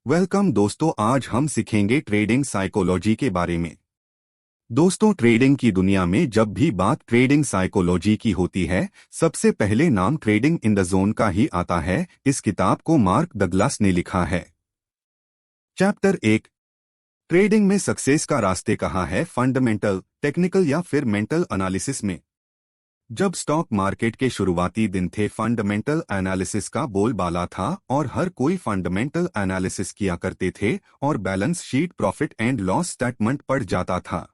Welcome दोस्तों, आज हम सीखेंगे ट्रेडिंग साइकोलॉजी के बारे में। दोस्तों, ट्रेडिंग की दुनिया में जब भी बात ट्रेडिंग साइकोलॉजी की होती है, सबसे पहले नाम ट्रेडिंग इन द जोन का ही आता है। इस किताब को मार्क डगलस ने लिखा है। चैप्टर 1, ट्रेडिंग में सक्सेस का रास्ते कहाँ है, फंडामेंटल, टेक्निकल या फिर मेंटल एनालिसिस में। जब स्टॉक मार्केट के शुरुआती दिन थे, फंडामेंटल एनालिसिस का बोलबाला था और हर कोई फंडामेंटल एनालिसिस किया करते थे और balance sheet, profit and loss statement पढ़ जाता था।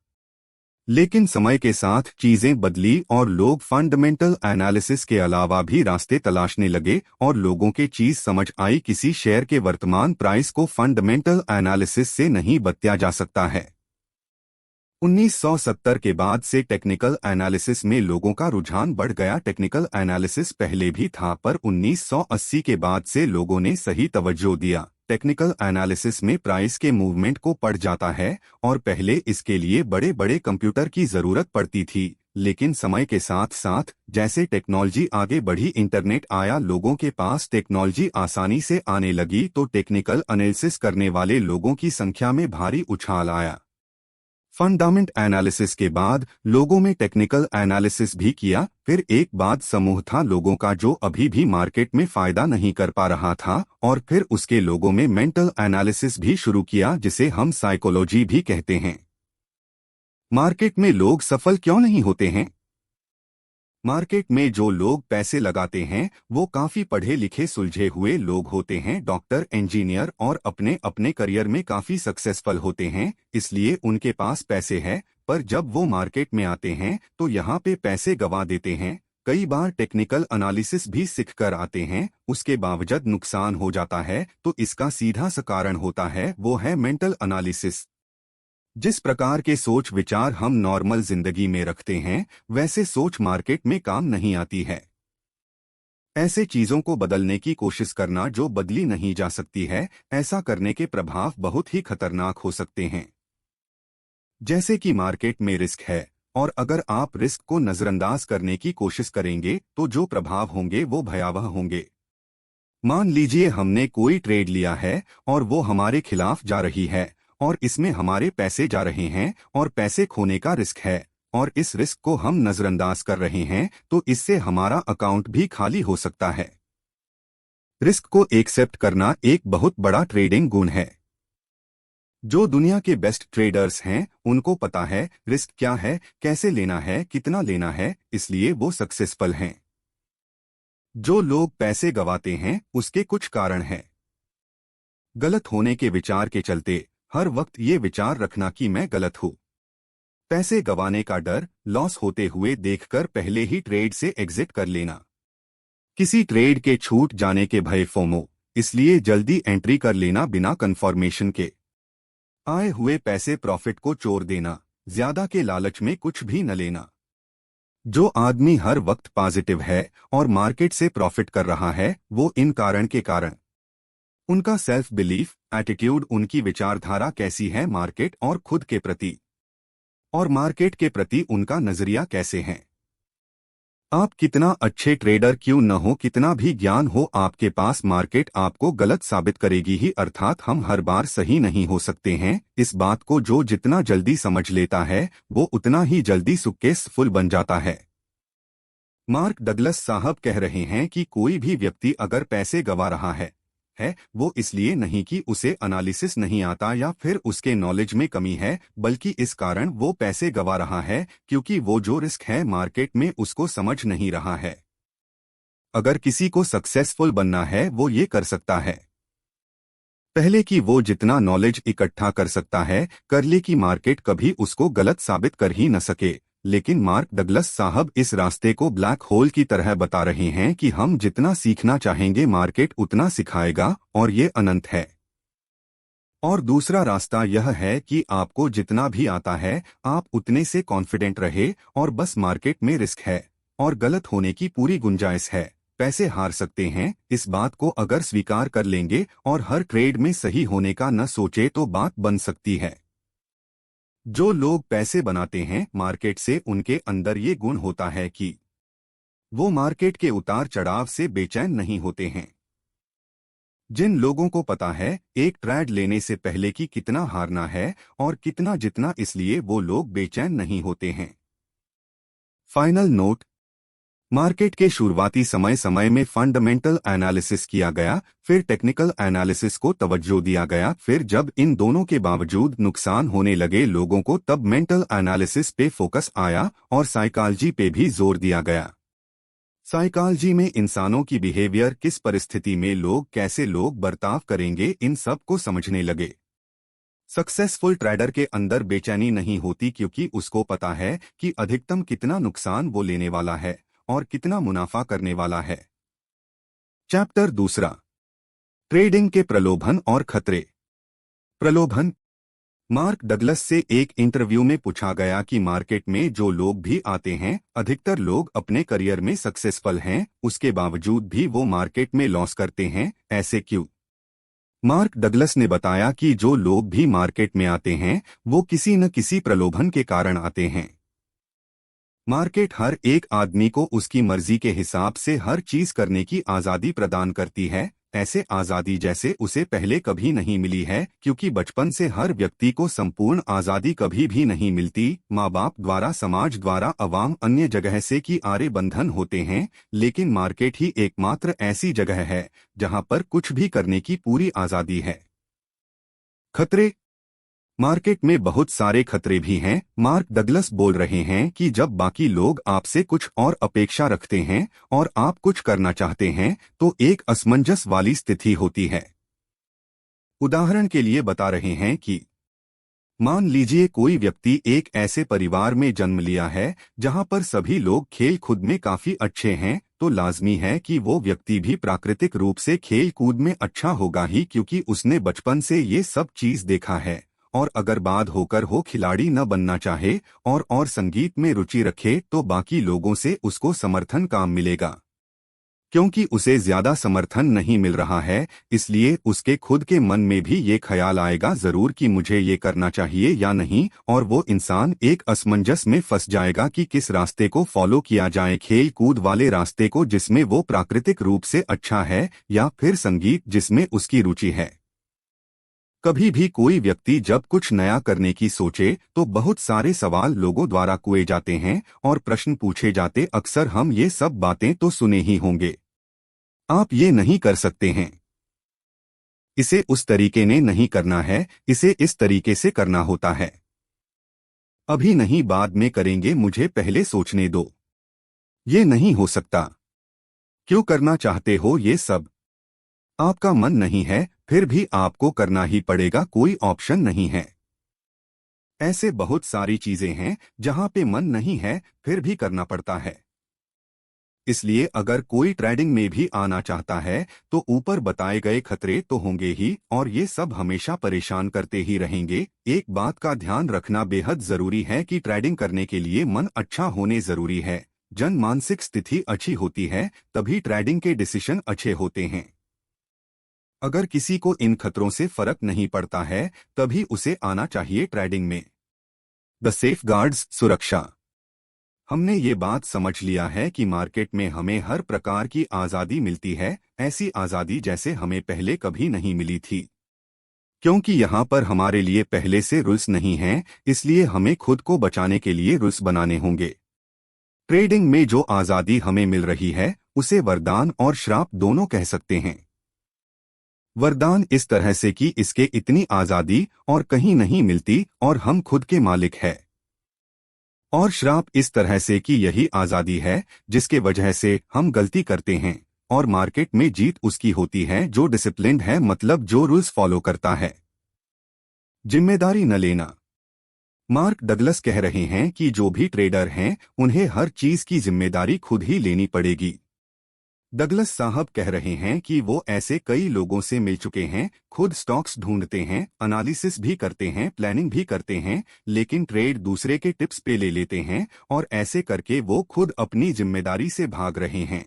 लेकिन समय के साथ चीजें बदली और लोग फंडामेंटल एनालिसिस के अलावा भी रास्ते तलाशने लगे और लोगों के चीज समझ आई, किसी शेयर के वर्तमान प्राइस को फंडामेंटल एनालिसिस से नहीं बदला जा सकता है। 1970 के बाद से टेक्निकल एनालिसिस में लोगों का रुझान बढ़ गया। टेक्निकल एनालिसिस पहले भी था, पर 1980 के बाद से लोगों ने सही तवज्जो दिया। टेक्निकल एनालिसिस में प्राइस के मूवमेंट को पढ़ जाता है और पहले इसके लिए बड़े बड़े कंप्यूटर की जरूरत पड़ती थी। लेकिन समय के साथ साथ जैसे टेक्नोलॉजी आगे बढ़ी, इंटरनेट आया, लोगों के पास टेक्नोलॉजी आसानी से आने लगी, तो टेक्निकल एनालिसिस करने वाले लोगों की संख्या में भारी उछाल आया। फंडामेंट एनालिसिस के बाद लोगों में टेक्निकल एनालिसिस भी किया। फिर एक बाद समूह था लोगों का जो अभी भी मार्केट में फायदा नहीं कर पा रहा था, और फिर उसके लोगों में मेंटल एनालिसिस भी शुरू किया, जिसे हम साइकोलॉजी भी कहते हैं। मार्केट में लोग सफल क्यों नहीं होते हैं? मार्केट में जो लोग पैसे लगाते हैं वो काफी पढ़े लिखे सुलझे हुए लोग होते हैं, डॉक्टर, इंजीनियर, और अपने अपने करियर में काफी सक्सेसफुल होते हैं, इसलिए उनके पास पैसे है। पर जब वो मार्केट में आते हैं तो यहाँ पे पैसे गंवा देते हैं। कई बार टेक्निकल एनालिसिस भी सीख कर आते हैं, उसके बावजूद नुकसान हो जाता है। तो इसका सीधा सा कारण होता है, वो है मेंटल एनालिसिस। जिस प्रकार के सोच विचार हम नॉर्मल जिंदगी में रखते हैं, वैसे सोच मार्केट में काम नहीं आती है। ऐसे चीजों को बदलने की कोशिश करना जो बदली नहीं जा सकती है, ऐसा करने के प्रभाव बहुत ही खतरनाक हो सकते हैं। जैसे कि मार्केट में रिस्क है, और अगर आप रिस्क को नजरअंदाज करने की कोशिश करेंगे तो जो प्रभाव होंगे वो भयावह होंगे। मान लीजिए हमने कोई ट्रेड लिया है और वो हमारे खिलाफ जा रही है, और इसमें हमारे पैसे जा रहे हैं और पैसे खोने का रिस्क है, और इस रिस्क को हम नजरअंदाज कर रहे हैं, तो इससे हमारा अकाउंट भी खाली हो सकता है। रिस्क को एक्सेप्ट करना एक बहुत बड़ा ट्रेडिंग गुण है। जो दुनिया के बेस्ट ट्रेडर्स हैं उनको पता है रिस्क क्या है, कैसे लेना है, कितना लेना है, इसलिए वो सक्सेसफुल हैं। जो लोग पैसे गंवाते हैं उसके कुछ कारण हैं। गलत होने के विचार के चलते हर वक्त ये विचार रखना कि मैं गलत हूँ। पैसे गंवाने का डर, लॉस होते हुए देखकर पहले ही ट्रेड से एग्जिट कर लेना। किसी ट्रेड के छूट जाने के भय, फोमो, इसलिए जल्दी एंट्री कर लेना बिना कंफर्मेशन के। आए हुए पैसे प्रॉफिट को चोर देना, ज्यादा के लालच में कुछ भी न लेना। जो आदमी हर वक्त पॉजिटिव है और मार्केट से प्रॉफिट कर रहा है, वो इन कारण के कारण उनका सेल्फ बिलीफ, एटीट्यूड, उनकी विचारधारा कैसी है मार्केट और खुद के प्रति, और मार्केट के प्रति उनका नजरिया कैसे है। आप कितना अच्छे ट्रेडर क्यों न हो, कितना भी ज्ञान हो आपके पास, मार्केट आपको गलत साबित करेगी ही। अर्थात हम हर बार सही नहीं हो सकते हैं। इस बात को जो जितना जल्दी समझ लेता है वो उतना ही जल्दी सक्सेसफुल बन जाता है। मार्क डगलस साहब कह रहे हैं कि कोई भी व्यक्ति अगर पैसे गंवा रहा है वो इसलिए नहीं कि उसे एनालिसिस नहीं आता या फिर उसके नॉलेज में कमी है, बल्कि इस कारण वो पैसे गंवा रहा है क्योंकि वो जो रिस्क है मार्केट में उसको समझ नहीं रहा है। अगर किसी को सक्सेसफुल बनना है वो ये कर सकता है, पहले कि वो जितना नॉलेज इकट्ठा कर सकता है कर ले कि मार्केट कभी उसको गलत साबित कर ही न सके। लेकिन मार्क डगलस साहब इस रास्ते को ब्लैक होल की तरह बता रहे हैं कि हम जितना सीखना चाहेंगे मार्केट उतना सिखाएगा, और ये अनंत है। और दूसरा रास्ता यह है कि आपको जितना भी आता है आप उतने से कॉन्फिडेंट रहे, और बस मार्केट में रिस्क है और गलत होने की पूरी गुंजाइश है, पैसे हार सकते हैं, इस बात को अगर स्वीकार कर लेंगे और हर ट्रेड में सही होने का न सोचे तो बात बन सकती है। जो लोग पैसे बनाते हैं मार्केट से, उनके अंदर ये गुण होता है कि वो मार्केट के उतार चढ़ाव से बेचैन नहीं होते हैं। जिन लोगों को पता है एक ट्रेड लेने से पहले कि कितना हारना है और कितना जितना, इसलिए वो लोग बेचैन नहीं होते हैं। Final note. मार्केट के शुरुआती समय में फंडामेंटल एनालिसिस किया गया, फिर टेक्निकल एनालिसिस को तवज्जो दिया गया, फिर जब इन दोनों के बावजूद नुकसान होने लगे लोगों को, तब मेंटल एनालिसिस पे फोकस आया और साइकोलॉजी पे भी जोर दिया गया। साइकोलॉजी में इंसानों की बिहेवियर, किस परिस्थिति में लोग कैसे बर्ताव करेंगे, इन सब को समझने लगे। सक्सेसफुल ट्रेडर के अंदर बेचैनी नहीं होती क्योंकि उसको पता है कि अधिकतम कितना नुकसान वो लेने वाला है और कितना मुनाफा करने वाला है। चैप्टर दूसरा, ट्रेडिंग के प्रलोभन और खतरे। प्रलोभन। मार्क डगलस से एक इंटरव्यू में पूछा गया कि मार्केट में जो लोग भी आते हैं, अधिकतर लोग अपने करियर में सक्सेसफुल हैं, उसके बावजूद भी वो मार्केट में लॉस करते हैं, ऐसे क्यों? मार्क डगलस ने बताया कि जो लोग भी मार्केट में आते हैं वो किसी न किसी प्रलोभन के कारण आते हैं। मार्केट हर एक आदमी को उसकी मर्जी के हिसाब से हर चीज करने की आजादी प्रदान करती है, ऐसे आजादी जैसे उसे पहले कभी नहीं मिली है, क्योंकि बचपन से हर व्यक्ति को संपूर्ण आजादी कभी भी नहीं मिलती। माँ बाप द्वारा, समाज द्वारा, अवाम, अन्य जगह से की आरे बंधन होते हैं, लेकिन मार्केट ही एकमात्र ऐसी जगह है जहाँ पर कुछ भी करने की पूरी आजादी है। खतरे। मार्केट में बहुत सारे खतरे भी हैं। मार्क डगलस बोल रहे हैं कि जब बाकी लोग आपसे कुछ और अपेक्षा रखते हैं और आप कुछ करना चाहते हैं तो एक असमंजस वाली स्थिति होती है। उदाहरण के लिए बता रहे हैं कि मान लीजिए कोई व्यक्ति एक ऐसे परिवार में जन्म लिया है जहां पर सभी लोग खेल कूद में काफी अच्छे हैं, तो लाजमी है कि वो व्यक्ति भी प्राकृतिक रूप से खेल कूद में अच्छा होगा ही, क्योंकि उसने बचपन से ये सब चीज देखा है। और अगर बाद होकर हो खिलाड़ी न बनना चाहे और संगीत में रुचि रखे तो बाकी लोगों से उसको समर्थन काम मिलेगा। क्योंकि उसे ज्यादा समर्थन नहीं मिल रहा है, इसलिए उसके खुद के मन में भी ये ख्याल आएगा जरूर कि मुझे ये करना चाहिए या नहीं, और वो इंसान एक असमंजस में फंस जाएगा कि किस रास्ते को फॉलो किया जाए, खेल कूद वाले रास्ते को जिसमें वो प्राकृतिक रूप से अच्छा है, या फिर संगीत जिसमें उसकी रुचि है। कभी भी कोई व्यक्ति जब कुछ नया करने की सोचे तो बहुत सारे सवाल लोगों द्वारा किए जाते हैं और प्रश्न पूछे जाते, अक्सर हम ये सब बातें तो सुने ही होंगे। आप ये नहीं कर सकते हैं, इसे उस तरीके ने नहीं करना है, इसे इस तरीके से करना होता है, अभी नहीं बाद में करेंगे, मुझे पहले सोचने दो, ये नहीं हो सकता, क्यों करना चाहते हो ये सब? आपका मन नहीं है फिर भी आपको करना ही पड़ेगा, कोई ऑप्शन नहीं है। ऐसे बहुत सारी चीजें हैं जहां पे मन नहीं है फिर भी करना पड़ता है। इसलिए अगर कोई ट्रेडिंग में भी आना चाहता है तो ऊपर बताए गए खतरे तो होंगे ही, और ये सब हमेशा परेशान करते ही रहेंगे। एक बात का ध्यान रखना बेहद जरूरी है कि ट्रेडिंग करने के लिए मन अच्छा होने जरूरी है। जन मानसिक स्थिति अच्छी होती है तभी ट्रेडिंग के डिसीजन अच्छे होते हैं। अगर किसी को इन खतरों से फर्क नहीं पड़ता है तभी उसे आना चाहिए ट्रेडिंग में। द सेफगार्ड्स, सुरक्षा। हमने ये बात समझ लिया है कि मार्केट में हमें हर प्रकार की आज़ादी मिलती है, ऐसी आज़ादी जैसे हमें पहले कभी नहीं मिली थी। क्योंकि यहाँ पर हमारे लिए पहले से रूल्स नहीं हैं, इसलिए हमें खुद को बचाने के लिए रूल्स बनाने होंगे। ट्रेडिंग में जो आज़ादी हमें मिल रही है उसे वरदान और श्राप दोनों कह सकते हैं। वरदान इस तरह से कि इसके इतनी आज़ादी और कहीं नहीं मिलती और हम खुद के मालिक हैं, और श्राप इस तरह से कि यही आज़ादी है जिसके वजह से हम गलती करते हैं, और मार्केट में जीत उसकी होती है जो डिसिप्लिन्ड है, मतलब जो रूल्स फॉलो करता है। जिम्मेदारी न लेना। मार्क डगलस कह रहे हैं कि जो भी ट्रेडर हैं उन्हें हर चीज की जिम्मेदारी खुद ही लेनी पड़ेगी। डगलस साहब कह रहे हैं कि वो ऐसे कई लोगों से मिल चुके हैं, खुद स्टॉक्स ढूंढते हैं, एनालिसिस भी करते हैं, प्लानिंग भी करते हैं, लेकिन ट्रेड दूसरे के टिप्स पे ले लेते हैं, और ऐसे करके वो खुद अपनी जिम्मेदारी से भाग रहे हैं।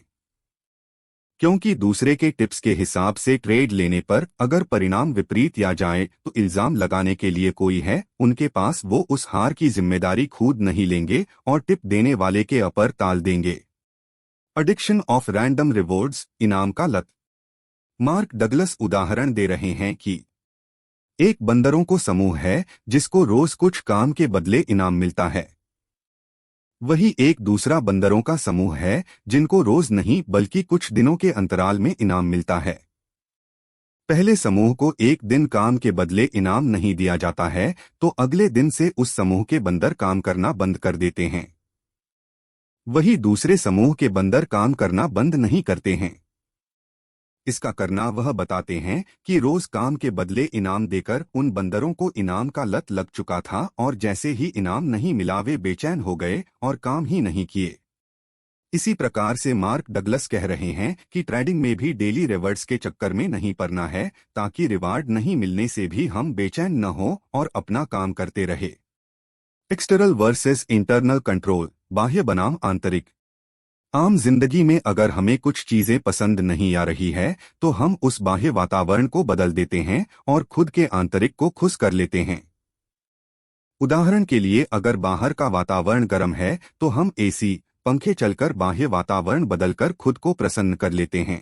क्योंकि दूसरे के टिप्स के हिसाब से ट्रेड लेने पर अगर परिणाम विपरीत या जाए तो इल्जाम लगाने के लिए कोई है उनके पास, वो उस हार की जिम्मेदारी खुद नहीं लेंगे और टिप देने वाले के ऊपर टाल देंगे। एडिक्शन ऑफ रैंडम रिवॉर्ड्स, इनाम का लत। मार्क डगलस उदाहरण दे रहे हैं कि एक बंदरों को समूह है जिसको रोज कुछ काम के बदले इनाम मिलता है। वही एक दूसरा बंदरों का समूह है जिनको रोज नहीं बल्कि कुछ दिनों के अंतराल में इनाम मिलता है। पहले समूह को एक दिन काम के बदले इनाम नहीं दिया जाता है तो अगले दिन से उस समूह के बंदर काम करना बंद कर देते हैं। वही दूसरे समूह के बंदर काम करना बंद नहीं करते हैं। इसका करना वह बताते हैं कि रोज काम के बदले इनाम देकर उन बंदरों को इनाम का लत लग चुका था और जैसे ही इनाम नहीं मिला वे बेचैन हो गए और काम ही नहीं किए। इसी प्रकार से मार्क डगलस कह रहे हैं कि ट्रेडिंग में भी डेली रिवॉर्ड्स के चक्कर में नहीं पड़ना है ताकि रिवार्ड नहीं मिलने से भी हम बेचैन न हो और अपना काम करते रहे। एक्सटर्नल वर्सेस इंटरनल कंट्रोल, बाह्य बनाम आंतरिक। आम जिंदगी में अगर हमें कुछ चीजें पसंद नहीं आ रही है तो हम उस बाह्य वातावरण को बदल देते हैं और खुद के आंतरिक को खुश कर लेते हैं। उदाहरण के लिए अगर बाहर का वातावरण गर्म है तो हम एसी, पंखे चलकर बाह्य वातावरण बदलकर खुद को प्रसन्न कर लेते हैं।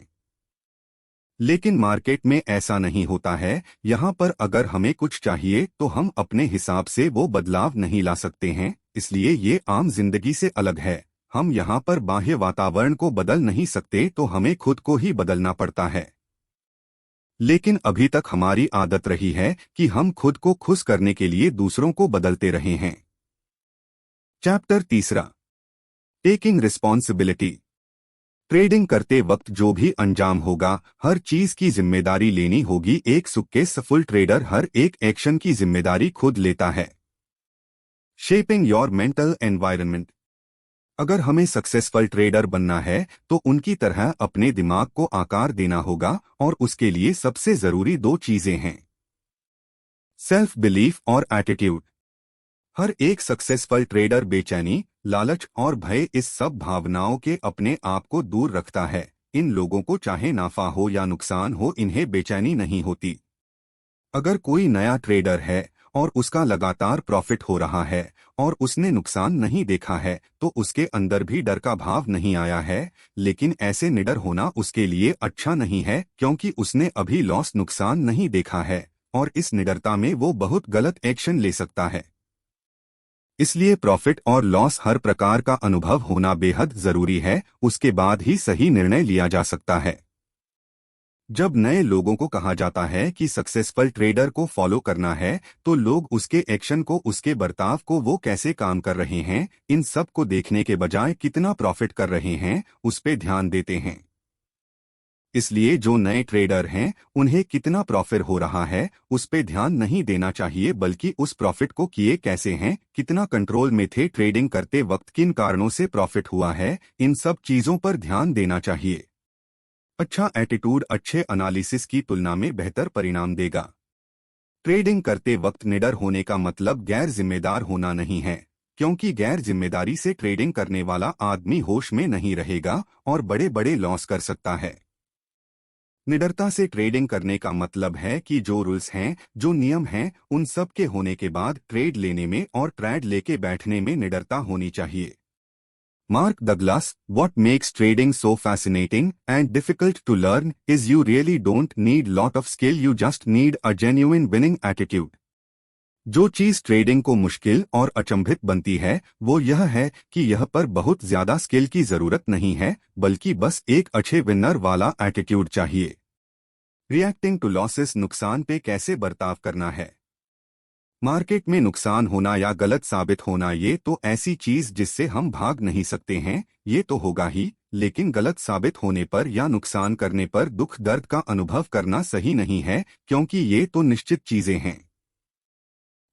लेकिन मार्केट में ऐसा नहीं होता है। यहाँ पर अगर हमें कुछ चाहिए तो हम अपने हिसाब से वो बदलाव नहीं ला सकते हैं, इसलिए ये आम जिंदगी से अलग है। हम यहाँ पर बाह्य वातावरण को बदल नहीं सकते तो हमें खुद को ही बदलना पड़ता है। लेकिन अभी तक हमारी आदत रही है कि हम खुद को खुश करने के लिए दूसरों को बदलते रहे हैं। Chapter 3, taking responsibility. ट्रेडिंग करते वक्त जो भी अंजाम होगा हर चीज की जिम्मेदारी लेनी होगी। एक सक्सेसफुल ट्रेडर हर एक एक्शन की जिम्मेदारी खुद लेता है। Shaping your mental environment. अगर हमें सक्सेसफुल ट्रेडर बनना है तो उनकी तरह अपने दिमाग को आकार देना होगा और उसके लिए सबसे जरूरी 2 चीजें हैं, सेल्फ बिलीफ और एटीट्यूड। हर एक सक्सेसफुल ट्रेडर बेचैनी, लालच और भय इस सब भावनाओं के अपने आप को दूर रखता है। इन लोगों को चाहे नाफा हो या नुकसान हो इन्हें बेचैनी नहीं होती। अगर कोई नया ट्रेडर है और उसका लगातार प्रॉफिट हो रहा है और उसने नुकसान नहीं देखा है तो उसके अंदर भी डर का भाव नहीं आया है। लेकिन ऐसे निडर होना उसके लिए अच्छा नहीं है क्योंकि उसने अभी लॉस नुकसान नहीं देखा है और इस निडरता में वो बहुत गलत एक्शन ले सकता है। इसलिए प्रॉफिट और लॉस हर प्रकार का अनुभव होना बेहद जरूरी है, उसके बाद ही सही निर्णय लिया जा सकता है। जब नए लोगों को कहा जाता है कि सक्सेसफुल ट्रेडर को फॉलो करना है तो लोग उसके एक्शन को, उसके बर्ताव को, वो कैसे काम कर रहे हैं, इन सब को देखने के बजाय कितना प्रॉफिट कर रहे हैं उस पे ध्यान देते हैं। इसलिए जो नए ट्रेडर हैं उन्हें कितना प्रॉफिट हो रहा है उस पे ध्यान नहीं देना चाहिए बल्कि उस प्रॉफिट को किए कैसे हैं, कितना कंट्रोल में थे ट्रेडिंग करते वक्त, किन कारणों से प्रॉफिट हुआ है, इन सब चीजों पर ध्यान देना चाहिए। अच्छा एटीट्यूड अच्छे एनालिसिस की तुलना में बेहतर परिणाम देगा। ट्रेडिंग करते वक्त निडर होने का मतलब गैर जिम्मेदार होना नहीं है, क्योंकि गैर जिम्मेदारी से ट्रेडिंग करने वाला आदमी होश में नहीं रहेगा और बड़े बड़े लॉस कर सकता है। निडरता से ट्रेडिंग करने का मतलब है कि जो रूल्स हैं, जो नियम हैं, उन सब के होने के बाद ट्रेड लेने में और ट्रेड लेके बैठने में निडरता होनी चाहिए। Mark Douglas, what makes trading so fascinating and difficult to learn is you really don't need lot of skill, you just need a genuine winning attitude. जो चीज ट्रेडिंग को मुश्किल और अचंभित बनती है वो यह है कि यह पर बहुत ज्यादा स्किल की जरूरत नहीं है बल्कि बस एक अच्छे विनर वाला एटीट्यूड चाहिए। रिएक्टिंग टू लॉसेस, नुकसान पे कैसे बर्ताव करना है। मार्केट में नुकसान होना या गलत साबित होना ये तो ऐसी चीज जिससे हम भाग नहीं सकते हैं, ये तो होगा ही, लेकिन गलत साबित होने पर या नुकसान करने पर दुख दर्द का अनुभव करना सही नहीं है क्योंकि ये तो निश्चित चीजें हैं।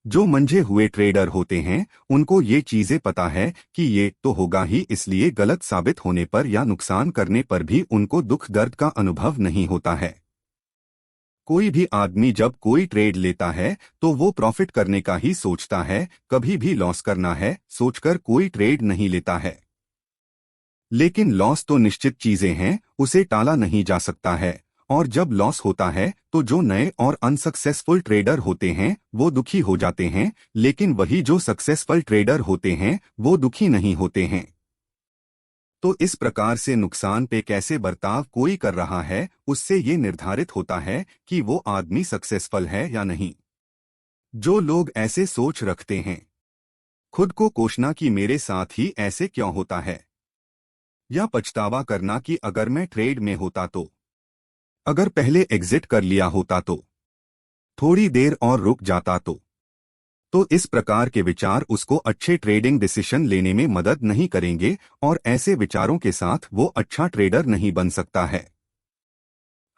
जो मंझे हुए ट्रेडर होते हैं उनको ये चीजें पता है कि ये तो होगा ही, इसलिए गलत साबित होने पर या नुकसान करने पर भी उनको दुख दर्द का अनुभव नहीं होता है। कोई भी आदमी जब कोई ट्रेड लेता है तो वो प्रॉफिट करने का ही सोचता है, कभी भी लॉस करना है सोचकर कोई ट्रेड नहीं लेता है। लेकिन लॉस तो निश्चित चीजें हैं, उसे टाला नहीं जा सकता है और जब लॉस होता है तो जो नए और अनसक्सेसफुल ट्रेडर होते हैं वो दुखी हो जाते हैं, लेकिन वही जो सक्सेसफुल ट्रेडर होते हैं वो दुखी नहीं होते हैं। तो इस प्रकार से नुकसान पे कैसे बर्ताव कोई कर रहा है, उससे ये निर्धारित होता है कि वो आदमी सक्सेसफुल है या नहीं। जो लोग ऐसे सोच रखते हैं, खुद को कोसना कि मेरे साथ ही ऐसे क्यों होता है, या पछतावा करना कि अगर मैं ट्रेड में होता तो, अगर पहले एग्जिट कर लिया होता तो, थोड़ी देर और रुक जाता तो इस प्रकार के विचार उसको अच्छे ट्रेडिंग डिसीजन लेने में मदद नहीं करेंगे और ऐसे विचारों के साथ वो अच्छा ट्रेडर नहीं बन सकता है।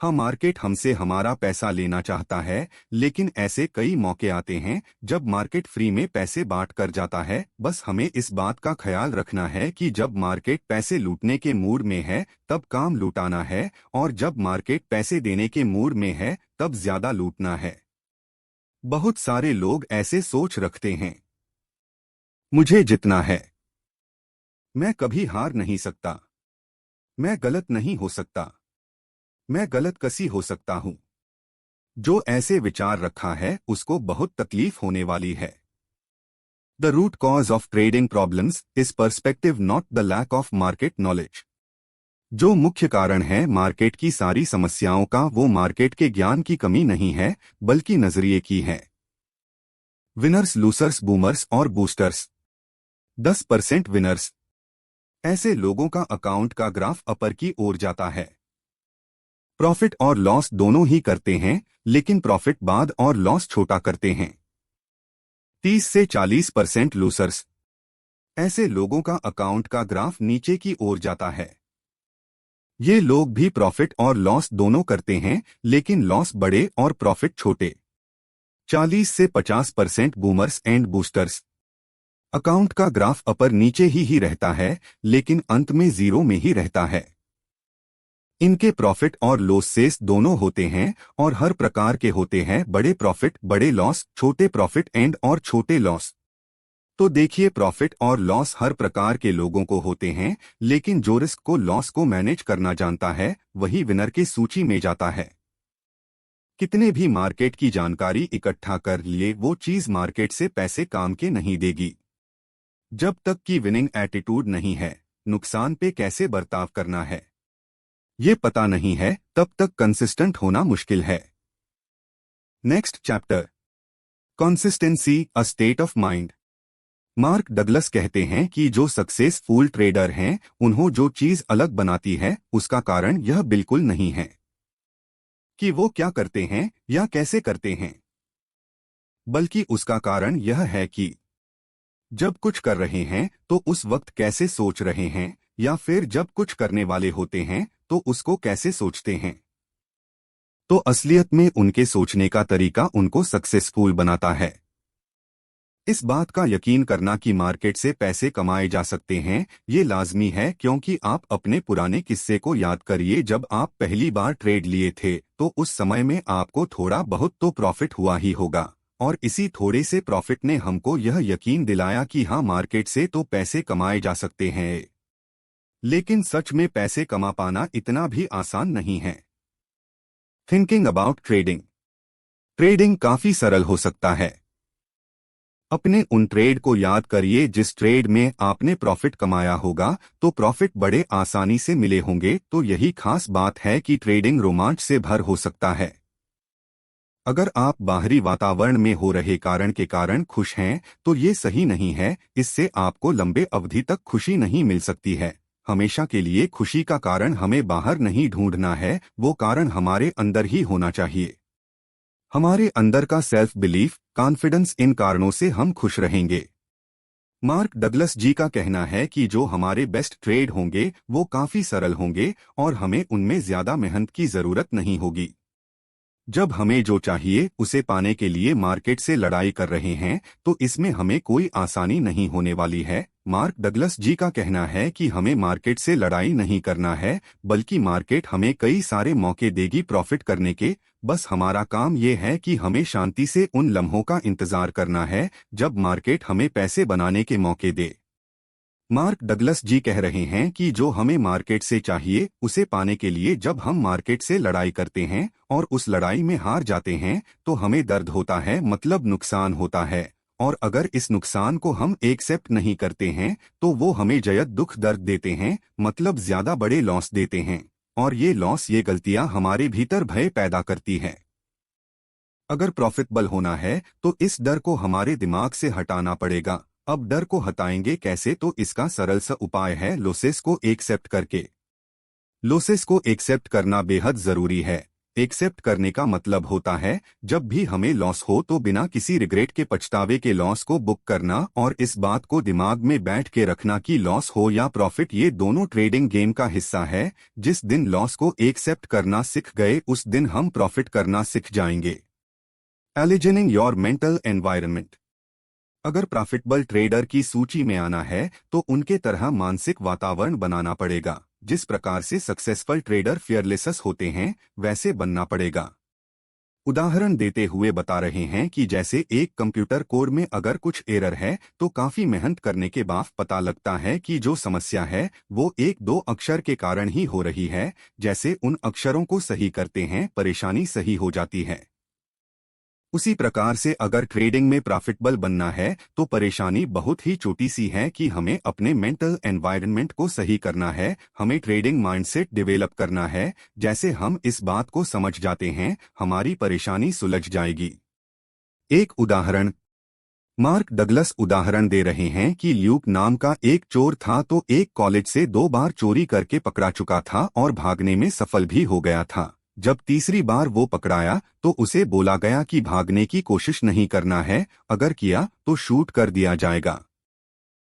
हाँ, मार्केट हमसे हमारा पैसा लेना चाहता है, लेकिन ऐसे कई मौके आते हैं जब मार्केट फ्री में पैसे बांट कर जाता है। बस हमें इस बात का ख्याल रखना है कि जब मार्केट पैसे लूटने के मूड में है तब काम लूटाना है, और जब मार्केट पैसे देने के मूड में है तब ज्यादा लूटना है। बहुत सारे लोग ऐसे सोच रखते हैं, मुझे जितना है, मैं कभी हार नहीं सकता, मैं गलत नहीं हो सकता, मैं गलत कसी हो सकता हूं। जो ऐसे विचार रखा है उसको बहुत तकलीफ होने वाली है। The root cause of trading problems is perspective, not the lack of market knowledge. जो मुख्य कारण है मार्केट की सारी समस्याओं का, वो मार्केट के ज्ञान की कमी नहीं है बल्कि नजरिए की है। विनर्स, लूसर्स, बूमर्स और बूस्टर्स। 10% विनर्स। ऐसे लोगों का अकाउंट का ग्राफ अपर की ओर जाता है। प्रॉफिट और लॉस दोनों ही करते हैं, लेकिन प्रॉफिट बाद और लॉस छोटा करते हैं। 30 से 40% लूसर्स। ऐसे लोगों का अकाउंट का ग्राफ नीचे की ओर जाता है। ये लोग भी प्रॉफिट और लॉस दोनों करते हैं, लेकिन लॉस बड़े और प्रॉफिट छोटे। 40 से 50% बूमर्स एंड बूस्टर्स। अकाउंट का ग्राफ अपर नीचे ही रहता है, लेकिन अंत में जीरो में ही रहता है। इनके प्रॉफिट और लॉसेस दोनों होते हैं और हर प्रकार के होते हैं, बड़े प्रॉफिट, बड़े लॉस, छोटे प्रॉफिट एंड और छोटे लॉस। तो देखिए, प्रॉफिट और लॉस हर प्रकार के लोगों को होते हैं, लेकिन जो रिस्क को, लॉस को मैनेज करना जानता है वही विनर की सूची में जाता है। कितने भी मार्केट की जानकारी इकट्ठा कर लिए, वो चीज मार्केट से पैसे काम के नहीं देगी। जब तक कि विनिंग एटीट्यूड नहीं है, नुकसान पे कैसे बर्ताव करना है ये पता नहीं है, तब तक कंसिस्टेंट होना मुश्किल है। Next chapter, consistency, a state of mind. Mark Douglas कहते हैं कि जो सक्सेसफुल ट्रेडर हैं, उन्हों जो चीज अलग बनाती है उसका कारण यह बिल्कुल नहीं है कि वो क्या करते हैं या कैसे करते हैं, बल्कि उसका कारण यह है कि जब कुछ कर रहे हैं तो उस वक्त कैसे सोच रहे हैं, या फिर जब कुछ करने वाले होते हैं तो उसको कैसे सोचते हैं। तो असलियत में उनके सोचने का तरीका उनको सक्सेसफुल बनाता है। इस बात का यकीन करना कि मार्केट से पैसे कमाए जा सकते हैं ये लाजमी है, क्योंकि आप अपने पुराने किस्से को याद करिए। जब आप पहली बार ट्रेड लिए थे तो उस समय में आपको थोड़ा बहुत तो प्रॉफिट हुआ ही होगा, और इसी थोड़े से प्रॉफिट ने हमको यह यकीन दिलाया कि हाँ, मार्केट से तो पैसे कमाए जा सकते हैं। लेकिन सच में पैसे कमा पाना इतना भी आसान नहीं है। Thinking about trading. ट्रेडिंग काफी सरल हो सकता है। अपने उन ट्रेड को याद करिए जिस ट्रेड में आपने प्रॉफिट कमाया होगा, तो प्रॉफिट बड़े आसानी से मिले होंगे। तो यही खास बात है कि ट्रेडिंग रोमांच से भर हो सकता है। अगर आप बाहरी वातावरण में हो रहे कारण के कारण खुश हैं तो ये सही नहीं है, इससे आपको लंबे अवधि तक खुशी नहीं मिल सकती है। हमेशा के लिए खुशी का कारण हमें बाहर नहीं ढूंढना है, वो कारण हमारे अंदर ही होना चाहिए। हमारे अंदर का सेल्फ बिलीफ, कॉन्फिडेंस, इन कारणों से हम खुश रहेंगे। मार्क डगलस जी का कहना है कि जो हमारे बेस्ट ट्रेड होंगे वो काफी सरल होंगे और हमें उनमें ज्यादा मेहनत की जरूरत नहीं होगी। जब हमें जो चाहिए उसे पाने के लिए मार्केट से लड़ाई कर रहे हैं तो इसमें हमें कोई आसानी नहीं होने वाली है। मार्क डगलस जी का कहना है कि हमें मार्केट से लड़ाई नहीं करना है, बल्कि मार्केट हमें कई सारे मौके देगी प्रॉफिट करने के। बस हमारा काम ये है कि हमें शांति से उन लम्हों का इंतजार करना है जब मार्केट हमें पैसे बनाने के मौके दे। मार्क डगलस जी कह रहे हैं कि जो हमें मार्केट से चाहिए उसे पाने के लिए जब हम मार्केट से लड़ाई करते हैं और उस लड़ाई में हार जाते हैं तो हमें दर्द होता है, मतलब नुकसान होता है, और अगर इस नुकसान को हम एक्सेप्ट नहीं करते हैं तो वो हमें जयद दुख दर्द देते हैं, मतलब ज्यादा बड़े लॉस देते हैं। और ये लॉस, ये गलतियां हमारे भीतर भय पैदा करती हैं। अगर प्रॉफिटेबल होना है तो इस डर को हमारे दिमाग से हटाना पड़ेगा। अब डर को हटाएंगे कैसे? तो इसका सरल सा उपाय है लॉसेस को एक्सेप्ट करके। लॉसेस को एक्सेप्ट करना बेहद जरूरी है। एक्सेप्ट करने का मतलब होता है जब भी हमें लॉस हो तो बिना किसी रिग्रेट के, पछतावे के लॉस को बुक करना और इस बात को दिमाग में बैठ के रखना कि लॉस हो या प्रॉफिट, ये दोनों ट्रेडिंग गेम का हिस्सा है। जिस दिन लॉस को एक्सेप्ट करना सीख गए उस दिन हम प्रॉफिट करना सीख जाएंगे। एलिजनिंग योर मेंटल एनवायरनमेंट। अगर प्रॉफिटेबल ट्रेडर की सूची में आना है तो उनके तरह मानसिक वातावरण बनाना पड़ेगा। जिस प्रकार से सक्सेसफुल ट्रेडर फियरलेस होते हैं वैसे बनना पड़ेगा। उदाहरण देते हुए बता रहे हैं कि जैसे एक कंप्यूटर कोड में अगर कुछ एरर है तो काफी मेहनत करने के बाद पता लगता है कि जो समस्या है वो एक दो अक्षर के कारण ही हो रही है। जैसे उन अक्षरों को सही करते हैं परेशानी सही हो जाती है। उसी प्रकार से अगर ट्रेडिंग में प्रॉफिटेबल बनना है तो परेशानी बहुत ही छोटी सी है कि हमें अपने मेंटल एनवायरनमेंट को सही करना है, हमें ट्रेडिंग माइंडसेट डेवलप करना है। जैसे हम इस बात को समझ जाते हैं हमारी परेशानी सुलझ जाएगी। एक उदाहरण, मार्क डगलस उदाहरण दे रहे हैं कि ल्यूक नाम का एक चोर था तो एक कॉलेज से 2 बार चोरी करके पकड़ा चुका था और भागने में सफल भी हो गया था। जब तीसरी बार वो पकड़ाया तो उसे बोला गया कि भागने की कोशिश नहीं करना है, अगर किया तो शूट कर दिया जाएगा।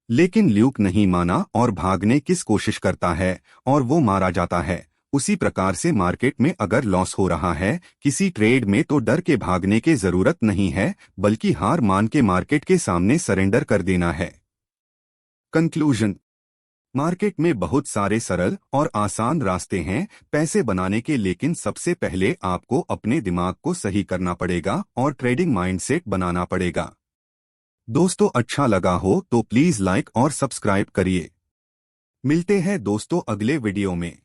लेकिन ल्यूक नहीं माना और भागने की कोशिश करता है और वो मारा जाता है। उसी प्रकार से मार्केट में अगर लॉस हो रहा है किसी ट्रेड में तो डर के भागने की जरूरत नहीं है, बल्कि हार मान के मार्केट के सामने सरेंडर कर देना है। कंक्लूजन, मार्केट में बहुत सारे सरल और आसान रास्ते हैं पैसे बनाने के, लेकिन सबसे पहले आपको अपने दिमाग को सही करना पड़ेगा और ट्रेडिंग माइंडसेट बनाना पड़ेगा। दोस्तों अच्छा लगा हो तो प्लीज लाइक और सब्सक्राइब करिए। मिलते हैं दोस्तों अगले वीडियो में।